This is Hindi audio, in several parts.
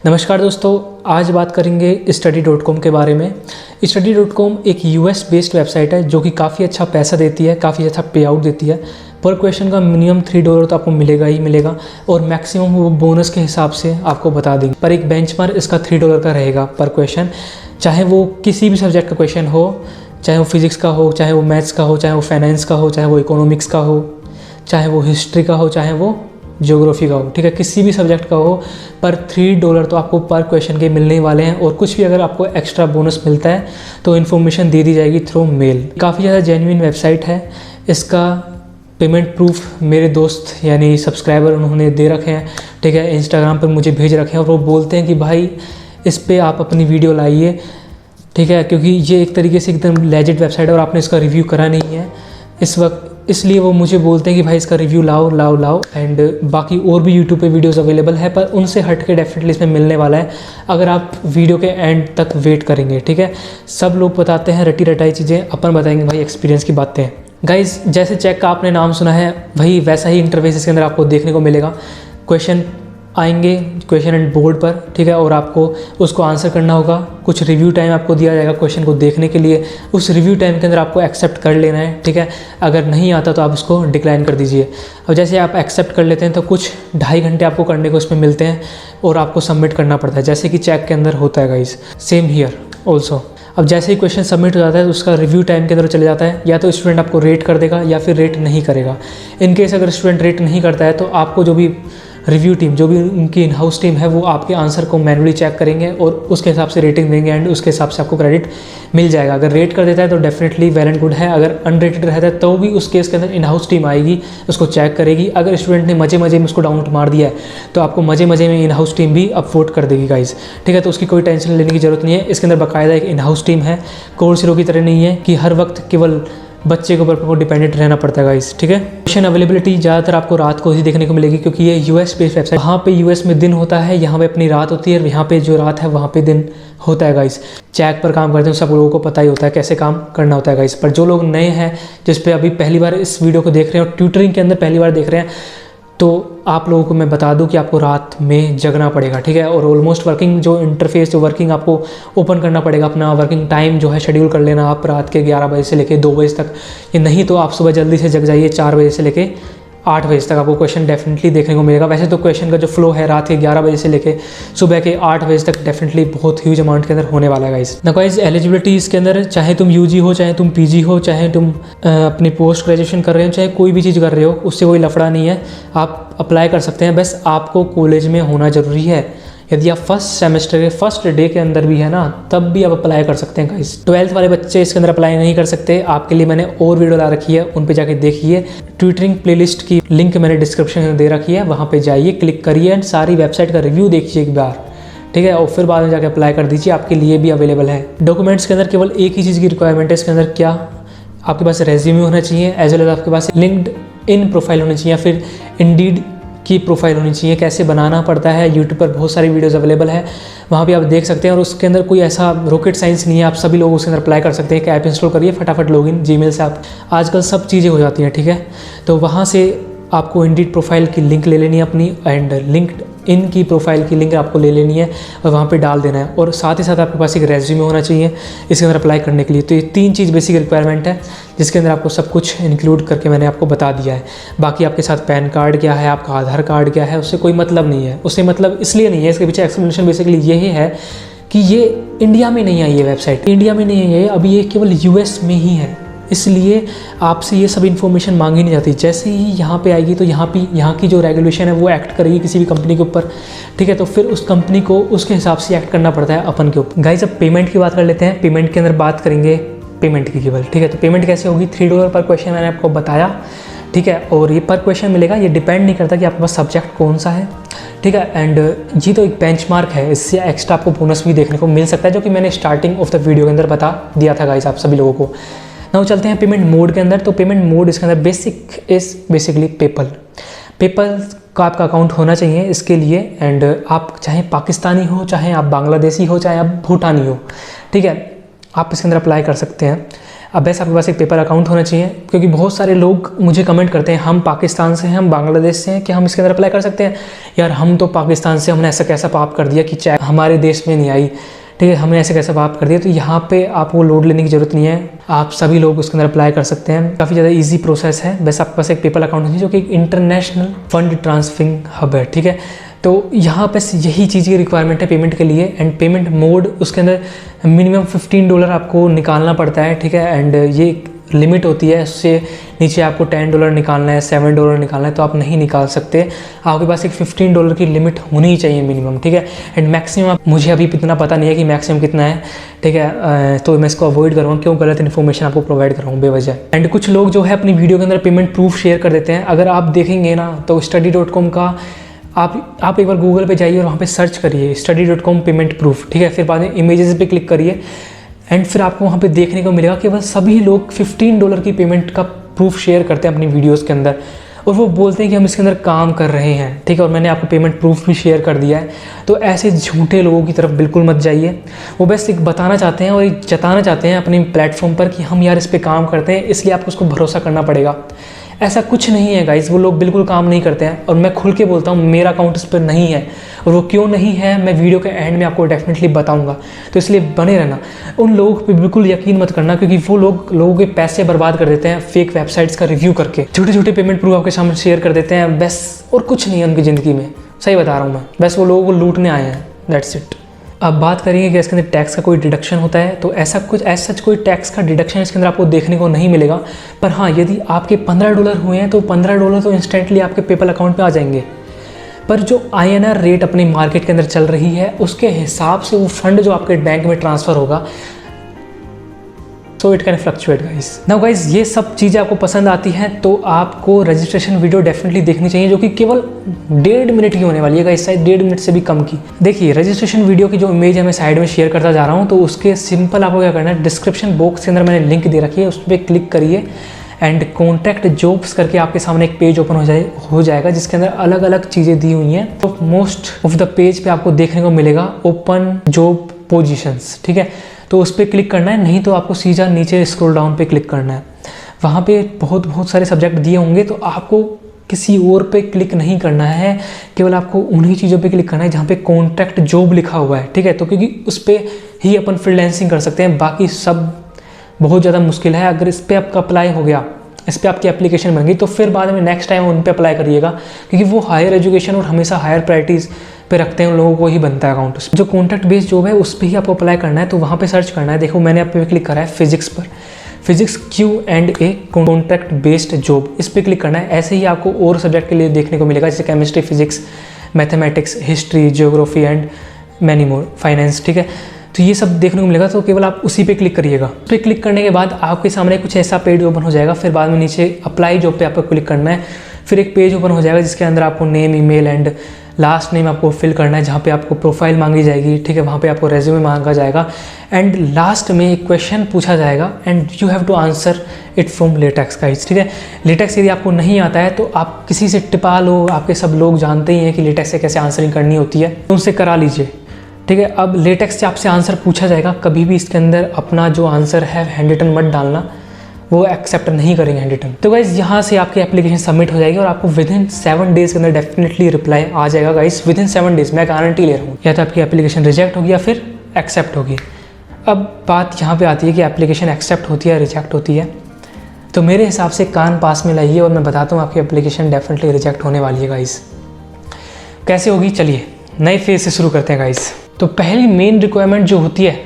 नमस्कार दोस्तों, आज बात करेंगे study.com के बारे में। study.com एक यूएस बेस्ड वेबसाइट है जो कि काफ़ी अच्छा पैसा देती है, काफ़ी अच्छा पे आउट देती है। पर क्वेश्चन का मिनिमम $3 तो आपको मिलेगा ही मिलेगा और मैक्सिमम वो बोनस के हिसाब से आपको बता देंगे। पर एक बेंचमार्क इसका $3 का रहेगा पर क्वेश्चन, चाहे वो किसी भी सब्जेक्ट का क्वेश्चन हो, चाहे वो फिज़िक्स का हो, चाहे वो मैथ्स का हो, चाहे वो फाइनेंस का हो, चाहे वो इकोनॉमिक्स का हो, चाहे वो हिस्ट्री का हो, चाहे वो ज्योग्राफी का हो, ठीक है, किसी भी सब्जेक्ट का हो। पर $3 तो आपको पर क्वेश्चन के मिलने वाले हैं और कुछ भी अगर आपको एक्स्ट्रा बोनस मिलता है तो इन्फॉर्मेशन दे दी जाएगी थ्रू मेल। काफ़ी ज़्यादा जेन्युइन वेबसाइट है। इसका पेमेंट प्रूफ मेरे दोस्त यानी सब्सक्राइबर उन्होंने दे रखे हैं, ठीक है, इंस्टाग्राम पर मुझे भेज रखे हैं और वो बोलते हैं कि भाई इस पर आप अपनी वीडियो लाइए, ठीक है, क्योंकि ये एक तरीके से एकदम लेजिट वेबसाइट है और आपने इसका रिव्यू करा नहीं है इस वक्त, इसलिए वो मुझे बोलते हैं कि भाई इसका रिव्यू लाओ। एंड बाकी और भी यूट्यूब पे वीडियोस अवेलेबल है, पर उनसे हट के डेफिनेटली इसमें मिलने वाला है अगर आप वीडियो के एंड तक वेट करेंगे, ठीक है। सब लोग बताते हैं रटी रटाई चीज़ें, अपन बताएंगे भाई एक्सपीरियंस की बातें। गाइज, जैसे चेक का आपने नाम सुना है, वही वैसा ही इंटरफेस इसके अंदर आपको देखने को मिलेगा। क्वेश्चन आएंगे क्वेश्चन एंड बोर्ड पर, ठीक है, और आपको उसको आंसर करना होगा। कुछ रिव्यू टाइम आपको दिया जाएगा क्वेश्चन को देखने के लिए, उस रिव्यू टाइम के अंदर आपको एक्सेप्ट कर लेना है, ठीक है। अगर नहीं आता तो आप उसको डिक्लाइन कर दीजिए। अब जैसे आप एक्सेप्ट कर लेते हैं तो कुछ 2.5 घंटे आपको करने को इसमें मिलते हैं और आपको सबमिट करना पड़ता है, जैसे कि चेक के अंदर होता है गाइस। Same here also. अब जैसे ही क्वेश्चन सबमिट हो जाता है तो उसका रिव्यू टाइम के अंदर चले जाता है, या तो स्टूडेंट आपको रेट कर देगा या फिर रेट नहीं करेगा। इन केस अगर स्टूडेंट रेट नहीं करता है तो आपको जो भी रिव्यू टीम, जो भी उनकी इन हाउस टीम है, वो आपके आंसर को मैनुअली चेक करेंगे और उसके हिसाब से रेटिंग देंगे एंड उसके हिसाब से आपको क्रेडिट मिल जाएगा। अगर रेट कर देता है तो डेफिनेटली वेल एंड गुड है, अगर अनरेटेड रहता है तो भी उस केस के अंदर इन हाउस टीम आएगी, उसको चेक करेगी। अगर स्टूडेंट ने मजे में उसको डाउन मार दिया है तो आपको मजे में इन हाउस टीम भी अपवोट कर देगी गाइज, ठीक है। तो उसकी कोई टेंशन लेने की जरूरत नहीं है। इसके अंदर बाकायदा एक इन हाउस टीम है, कोर्स हीरो की तरह नहीं है कि हर वक्त केवल बच्चे के ऊपर को डिपेंडेंट रहना पड़ता है गाइस, ठीक है। क्वेश्चन अवेलेबिलिटी ज़्यादातर आपको रात को ही देखने को मिलेगी क्योंकि ये यूएस बेस्ड वेबसाइट, वहाँ पे यूएस में दिन होता है, यहाँ पे अपनी रात होती है, और यहाँ पे जो रात है वहाँ पे दिन होता है गाइस। चैक पर काम करते हैं सब लोगों को पता ही होता है कैसे काम करना होता है गाइस। पर जो लोग नए हैं, जिस पे अभी पहली बार इस वीडियो को देख रहे हैं और ट्यूटरिंग के अंदर पहली बार देख रहे हैं, तो आप लोगों को मैं बता दूं कि आपको रात में जगना पड़ेगा, ठीक है। और ऑलमोस्ट वर्किंग जो इंटरफेस जो वर्किंग आपको ओपन करना पड़ेगा, अपना वर्किंग टाइम जो है शेड्यूल कर लेना आप रात के 11 बजे से लेके 2 बजे तक। ये नहीं तो आप सुबह जल्दी से जग जाइए 4 बजे से लेके 8 बजे तक आपको क्वेश्चन डेफिनेटली देखने को मिलेगा। वैसे तो क्वेश्चन का जो फ्लो है रात के 11 बजे से लेके सुबह के 8 बजे तक डेफिनेटली बहुत ह्यूज अमाउंट के अंदर होने वाला है गाइस। ना गाइस, एलिजिबिलिटी इसके अंदर चाहे तुम यूजी हो, चाहे तुम पीजी हो, चाहे तुम अपनी पोस्ट ग्रेजुएशन कर रहे हो, चाहे कोई भी चीज़ कर रहे हो, उससे कोई लफड़ा नहीं है, आप अप्लाई कर सकते हैं। बस आपको कॉलेज में होना ज़रूरी है। यदि आप फर्स्ट सेमेस्टर के फर्स्ट डे के अंदर भी है ना, तब भी आप अप्लाई कर सकते हैं गाइस। 12th वाले बच्चे इसके अंदर अप्लाई नहीं कर सकते। आपके लिए मैंने और वीडियो ला रखी है, उन पे जाके देखिए। ट्यूटरिंग प्लेलिस्ट की लिंक मैंने डिस्क्रिप्शन में दे रखी है, वहाँ पे जाइए, क्लिक करिए एंड सारी वेबसाइट का रिव्यू देखिए एक बार, ठीक है, और फिर बाद में जाके अप्लाई कर दीजिए, आपके लिए भी अवेलेबल है। डॉक्यूमेंट्स के अंदर केवल एक ही चीज़ की रिक्वायरमेंट है इसके अंदर, क्या आपके पास रेज्यूमे होना चाहिए, एज वेल एज आपके पास लिंक्ड इन प्रोफाइल होनी चाहिए या फिर इंडीड की प्रोफाइल होनी चाहिए। कैसे बनाना पड़ता है, यूट्यूब पर बहुत सारी वीडियोस अवेलेबल है, वहाँ भी आप देख सकते हैं। और उसके अंदर कोई ऐसा रॉकेट साइंस नहीं है, आप सभी लोग उसके अंदर अप्लाई कर सकते हैं। एक ऐप इंस्टॉल करिए, फटाफट लॉगिन जीमेल से आप, आजकल सब चीज़ें हो जाती हैं, ठीक है। तो वहाँ से आपको इंडीड प्रोफाइल की लिंक ले लेनी है अपनी, एंड लिंक्ड इन की प्रोफाइल की लिंक आपको ले लेनी है और वहाँ पे डाल देना है। और साथ ही साथ आपके पास एक रेज्यूमे होना चाहिए इसके अंदर अप्लाई करने के लिए। तो ये 3 चीज़ बेसिक रिक्वायरमेंट है जिसके अंदर आपको सब कुछ इंक्लूड करके मैंने आपको बता दिया है। बाकी आपके साथ पैन कार्ड क्या है, आपका आधार कार्ड क्या है, उससे कोई मतलब नहीं है। उससे मतलब इसलिए नहीं है, इसके पीछे एक्सप्लेनेशन बेसिकली यही है कि ये इंडिया में नहीं आई, ये वेबसाइट इंडिया में नहीं है, ये अभी ये केवल यूएस में ही है, इसलिए आपसे ये सब इन्फॉर्मेशन मांगी नहीं जाती। जैसे ही यहाँ पे आएगी तो यहाँ की जो रेगुलेशन है वो एक्ट करेगी किसी भी कंपनी के ऊपर, ठीक है। तो फिर उस कंपनी को उसके हिसाब से एक्ट करना पड़ता है अपन के ऊपर। गाइस, अब पेमेंट की बात कर लेते हैं। पेमेंट के अंदर बात करेंगे पेमेंट की केवल, ठीक है। तो पेमेंट कैसे होगी, $3 पर क्वेश्चन मैंने आपको बताया, ठीक है। और ये पर क्वेश्चन मिलेगा, ये डिपेंड नहीं करता कि आपके पास सब्जेक्ट कौन सा है, ठीक है। एंड ये तो एक बेंचमार्क है, इससे एक्स्ट्रा आपको बोनस भी देखने को मिल सकता है, जो कि मैंने स्टार्टिंग ऑफ द वीडियो के अंदर बता दिया था गाइस आप सभी लोगों को। नाउ चलते हैं पेमेंट मोड के अंदर। तो पेमेंट मोड इसके अंदर बेसिकली पेपल का आपका अकाउंट होना चाहिए इसके लिए। एंड आप चाहे पाकिस्तानी हो, चाहे आप बांग्लादेशी हो, चाहे आप भूटानी हो, ठीक है, आप इसके अंदर अप्लाई कर सकते हैं। अब बस आपके पास एक पेपर अकाउंट होना चाहिए, क्योंकि बहुत सारे लोग मुझे कमेंट करते हैं हम पाकिस्तान से हैं, हम बांग्लादेश से हैं, कि हम इसके अंदर अप्लाई कर सकते हैं। यार हम तो पाकिस्तान से, हमने ऐसा कैसा पाप कर दिया कि चाहे हमारे देश में नहीं आई, ठीक है, हमने ऐसे कैसा पाप कर दिया। तो यहाँ पे आपको लोड लेने की ज़रूरत नहीं है, आप सभी लोग उसके अंदर अप्लाई कर सकते हैं। काफ़ी ज़्यादा इजी प्रोसेस है। बस आपके पास एक पेपल अकाउंट होनी चाहिए, जो कि एक इंटरनेशनल फंड ट्रांसफरिंग हब है, ठीक है। तो यहाँ बस यही चीज़ की रिक्वायरमेंट है पेमेंट के लिए। एंड पेमेंट मोड उसके अंदर मिनिमम $15 आपको निकालना पड़ता है, ठीक है। एंड ये लिमिट होती है, उससे नीचे आपको $10 निकालना है, $7 निकालना है तो आप नहीं निकाल सकते। आपके पास एक $15 की लिमिट होनी ही चाहिए मिनिमम, ठीक है। एंड मैक्सिमम मुझे अभी इतना पता नहीं है कि मैक्सिमम कितना है, ठीक है, तो मैं इसको अवॉइड करूँगा, क्यों गलत इन्फॉर्मेशन आपको प्रोवाइड कर रहा हूँ बेवजह। एंड कुछ लोग जो है अपनी वीडियो के अंदर पेमेंट प्रूफ शेयर कर देते हैं। अगर आप देखेंगे ना तो study.com का आप एक बार गूगल पे जाइए और वहाँ पे सर्च करिए study.com पेमेंट प्रूफ, ठीक है। फिर बाद में इमेजेस पे क्लिक करिए एंड फिर आपको वहाँ पे देखने को मिलेगा कि बस सभी लोग $15 की पेमेंट का प्रूफ शेयर करते हैं अपनी वीडियोस के अंदर, और वो बोलते हैं कि हम इसके अंदर काम कर रहे हैं, ठीक है। और मैंने आपको पेमेंट प्रूफ भी शेयर कर दिया है। तो ऐसे झूठे लोगों की तरफ बिल्कुल मत जाइए। वो बस एक बताना चाहते हैं और एक जताना चाहते हैं अपने प्लेटफॉर्म पर कि हम यार इस पर काम करते हैं, इसलिए आपको उसको भरोसा करना पड़ेगा। ऐसा कुछ नहीं है गाइस, वो लोग बिल्कुल काम नहीं करते हैं। और मैं खुल के बोलता हूँ मेरा अकाउंट इस पर नहीं है, और वो क्यों नहीं है मैं वीडियो के एंड में आपको डेफिनेटली बताऊंगा। तो इसलिए बने रहना। उन लोगों पे बिल्कुल यकीन मत करना, क्योंकि वो लोगों के पैसे बर्बाद कर देते हैं फेक वेबसाइट्स का रिव्यू करके। छोटे छोटे पेमेंट प्रूफ आपके सामने शेयर कर देते हैं बस, और कुछ नहीं है उनकी ज़िंदगी में। सही बता रहा हूँ मैं, बस वो लोगों को लूटने आए हैं, दैट्स इट। अब बात करेंगे कि इसके अंदर टैक्स का कोई डिडक्शन होता है, तो ऐसा कुछ सच कोई टैक्स का डिडक्शन इसके अंदर आपको देखने को नहीं मिलेगा। पर हाँ, यदि आपके $15 हुए हैं तो $15 तो इंस्टेंटली आपके पेपल अकाउंट में आ जाएंगे। पर जो INR रेट अपनी मार्केट के अंदर चल रही है उसके हिसाब से वो फंड जो आपके बैंक में ट्रांसफ़र होगा, so it can fluctuate guys. Now guys, ये सब चीज़ें आपको पसंद आती हैं तो आपको रजिस्ट्रेशन वीडियो डेफिनेटली देखनी चाहिए, जो कि केवल 1.5 मिनट की होने वाली है गाइस, शायद 1.5 मिनट से भी कम की। देखिए, रजिस्ट्रेशन वीडियो की जो इमेज है मैं साइड में शेयर करता जा रहा हूँ, तो उसके सिंपल आपको क्या करना है, डिस्क्रिप्शन बॉक्स के अंदर मैंने लिंक दे रखी है, उस पर क्लिक करिए एंड कॉन्टैक्ट जॉब्स करके आपके सामने एक पेज ओपन हो जाएगा जिसके अंदर अलग अलग चीज़ें दी हुई हैं। तो मोस्ट ऑफ द पेज पे आपको देखने को मिलेगा ओपन जॉब पोजीशंस, ठीक है। तो उस पर क्लिक करना है, नहीं तो आपको सीधा नीचे स्क्रॉल डाउन पे क्लिक करना है। वहाँ पे बहुत सारे सब्जेक्ट दिए होंगे, तो आपको किसी और पे क्लिक नहीं करना है, केवल आपको उन्हीं चीज़ों पे क्लिक करना है जहाँ पे कॉन्ट्रैक्ट जॉब लिखा हुआ है, ठीक है। तो क्योंकि उस पर ही अपन फ्रीलांसिंग कर सकते हैं, बाकी सब बहुत ज़्यादा मुश्किल है। अगर इस पर आपका अप्लाई हो गया, इस पर आपकी एप्लीकेशन बन गई, तो फिर बाद में नेक्स्ट टाइम उन पर अप्लाई करिएगा, क्योंकि वो हायर एजुकेशन और हमेशा हायर प्रायोरिटीज़ पे रखते हैं, उन लोगों को ही बनता है अकाउंट। जो कॉन्ट्रैक्ट बेस्ड जॉब है उस पर ही आपको अप्लाई करना है, तो वहाँ पे सर्च करना है। देखो, मैंने आप पे क्लिक करा है फिजिक्स पर, physics Q&A contract based job, इस पर क्लिक करना है। ऐसे ही आपको और सब्जेक्ट के लिए देखने को मिलेगा, जैसे chemistry, physics, mathematics, history, geography and many more, finance, ठीक है। तो ये सब देखने को मिलेगा, तो केवल आप उसी पे क्लिक करिएगा। उस पर क्लिक करने के बाद आपके सामने कुछ ऐसा पेज ओपन हो जाएगा। फिर बाद में नीचे अप्लाई जॉब पे आपको क्लिक करना है। फिर एक पेज ओपन हो जाएगा जिसके अंदर आपको name, email and last name आपको फिल करना है, जहाँ पे आपको प्रोफाइल मांगी जाएगी, ठीक है। वहाँ पे आपको रेज्यूमे मांगा जाएगा एंड लास्ट में एक क्वेश्चन पूछा जाएगा and you have to answer it from latex guys, ठीक है। लेटेक्स यदि आपको नहीं आता है तो आप किसी से टिपा लो, आपके सब लोग जानते ही हैं कि लेटेक्स से कैसे आंसरिंग करनी होती है, तो उनसे करा लीजिए, ठीक है। अब लेटेक्स से आपसे आंसर पूछा जाएगा, कभी भी इसके अंदर अपना जो आंसर है हैंड रिटन मत डालना, वो एक्सेप्ट नहीं करेंगे हैंड रिटन। तो गाइज, यहाँ से आपकी एप्लीकेशन सबमिट हो जाएगी और आपको विदिन 7 डेज़ के अंदर डेफिनेटली रिप्लाई आ जाएगा गाइज, विदिन 7 डेज़, मैं गारंटी ले रहा हूँ। या तो आपकी एप्लीकेशन रिजेक्ट होगी या फिर एक्सेप्ट होगी। अब बात यहाँ पे आती है कि एप्लीकेशन एक्सेप्ट होती है, रिजेक्ट होती है। तो मेरे हिसाब से कान पास में लाइए और मैं बताता हूँ आपकी एप्लीकेशन डेफिनेटली रिजेक्ट होने वाली है गाइज। कैसे होगी, चलिए नए फेज से शुरू करते हैं गाइज। तो पहली मेन रिक्वायरमेंट जो होती है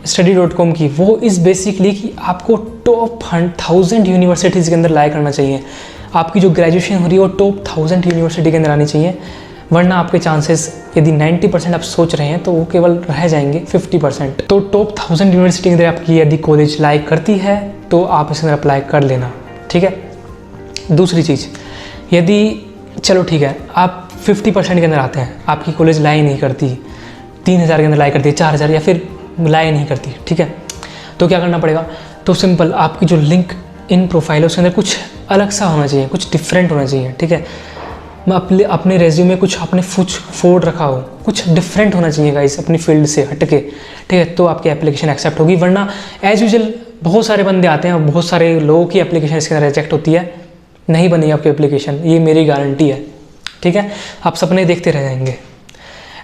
study.com की, वो इस बेसिकली कि आपको टॉप 1000 यूनिवर्सिटीज़ के अंदर अप्लाई करना चाहिए। आपकी जो ग्रेजुएशन हो रही है वो टॉप 1000 यूनिवर्सिटी के अंदर आनी चाहिए, वरना आपके चांसेस यदि 90% आप सोच रहे हैं तो वो केवल रह जाएंगे 50%। तो टॉप 1000 यूनिवर्सिटी के अंदर आपकी यदि कॉलेज लाइक करती है तो आप इसके अंदर अप्लाई कर लेना, ठीक है। दूसरी चीज़, यदि चलो ठीक है आप 50% के अंदर आते हैं, आपकी कॉलेज लाई नहीं करती, 3000 के अंदर लाई करती है, 4000 या फिर लाई नहीं करती, ठीक है, तो क्या करना पड़ेगा। तो सिंपल, आपकी जो लिंक इन प्रोफाइल है उसके अंदर कुछ अलग सा होना चाहिए, कुछ डिफरेंट होना चाहिए, ठीक है। मैं अपने रेज्यूमे में कुछ आपने फोड़ रखा हो, कुछ डिफरेंट होना चाहिए गाइस अपनी फील्ड से हटके, ठीक है, तो आपकी एप्लीकेशन एक्सेप्ट होगी। वरना एज यूजुअल बहुत सारे बंदे आते हैं और बहुत सारे लोगों की एप्लीकेशन इसके अंदर रिजेक्ट होती है, नहीं बनी आपकी एप्लीकेशन, ये मेरी गारंटी है, ठीक है। आप सपने देखते रह जाएंगे।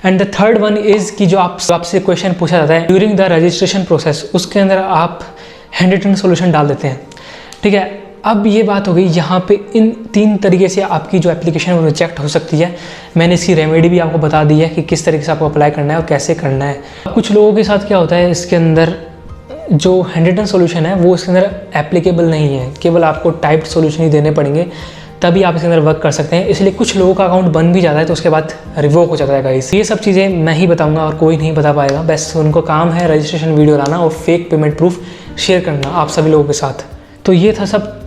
And the third one is कि जो आपसे क्वेश्चन पूछा जाता है ड्यूरिंग द रजिस्ट्रेशन प्रोसेस, उसके अंदर आप हैंड रिटन सोल्यूशन डाल देते हैं, ठीक है। अब ये बात हो गई, यहाँ पे इन 3 तरीके से आपकी जो एप्लीकेशन है वो रिजेक्ट हो सकती है। मैंने इसकी रेमेडी भी आपको बता दी है कि किस तरीके से आपको अप्लाई करना है और कैसे करना है। कुछ लोगों के साथ क्या होता है, इसके अंदर जो हैंड रिटन सोल्यूशन है वो इसके अंदर एप्लीकेबल नहीं है, केवल आपको टाइप्ड सोल्यूशन ही देने पड़ेंगे, तभी आप इसके अंदर वर्क कर सकते हैं। इसलिए कुछ लोगों का अकाउंट बन भी जाता है तो उसके बाद रिवोक हो जाता है गाइस। ये सब चीज़ें मैं ही बताऊंगा और कोई नहीं बता पाएगा, बस उनको काम है रजिस्ट्रेशन वीडियो लाना और फेक पेमेंट प्रूफ शेयर करना आप सभी लोगों के साथ। तो ये था सब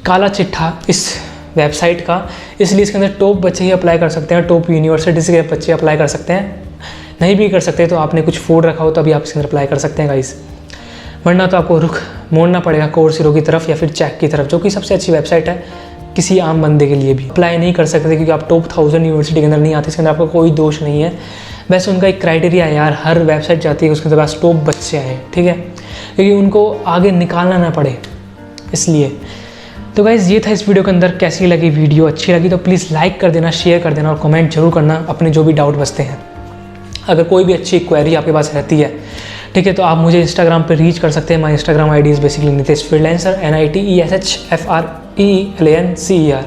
काला चिट्ठा इस वेबसाइट का, इसलिए इसके अंदर टॉप बच्चे ही अप्लाई कर सकते हैं, टॉप यूनिवर्सिटीज़ के बच्चे अप्लाई कर सकते हैं। नहीं भी कर सकते तो आपने कुछ फोड़ रखा हो तभी आप इसके अंदर अप्लाई कर सकते हैं गाइस, वरना तो आपको रुख मोड़ना पड़ेगा कोर्सेरो की तरफ या फिर चेक की तरफ, जो कि सबसे अच्छी वेबसाइट है किसी आम बंदे के लिए भी। अप्लाई नहीं कर सकते क्योंकि आप टॉप 1000 यूनिवर्सिटी के अंदर नहीं आते, इसके अंदर आपका कोई दोष नहीं है, वैसे उनका एक क्राइटेरिया है यार, हर वेबसाइट चाहती है उसके पास टॉप बच्चे आए, ठीक है, क्योंकि उनको आगे निकालना ना पड़े इसलिए। तो गाइज़ ये था इस वीडियो के अंदर। कैसी लगी वीडियो, अच्छी लगी तो प्लीज़ लाइक कर देना, शेयर कर देना और कमेंट जरूर करना अपने जो भी डाउट बचते हैं। अगर कोई भी अच्छी क्वेरी आपके पास रहती है, ठीक है, तो आप मुझे इंस्टाग्राम पे रीच कर सकते हैं। My Instagram I D is basically Nitesh freelancer, NITESHFRELANCER।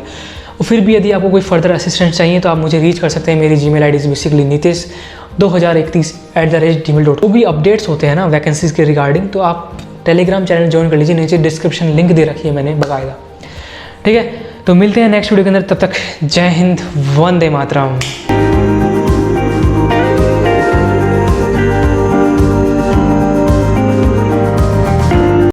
और फिर भी यदि आपको कोई फर्दर असिस्टेंस चाहिए तो आप मुझे रीच कर सकते हैं। मेरी Gmail I D is basically nites2031@gmail.com। जो भी अपडेट्स होते हैं ना वैकेंसीज़ के रिगार्डिंग, तो आप टेलीग्राम चैनल ज्वाइन कर लीजिए, नीचे डिस्क्रिप्शन लिंक दे रखी है मैंने बाकायदा, ठीक है। तो मिलते हैं नेक्स्ट वीडियो के अंदर, तब तक जय हिंद, वंदे मातरम।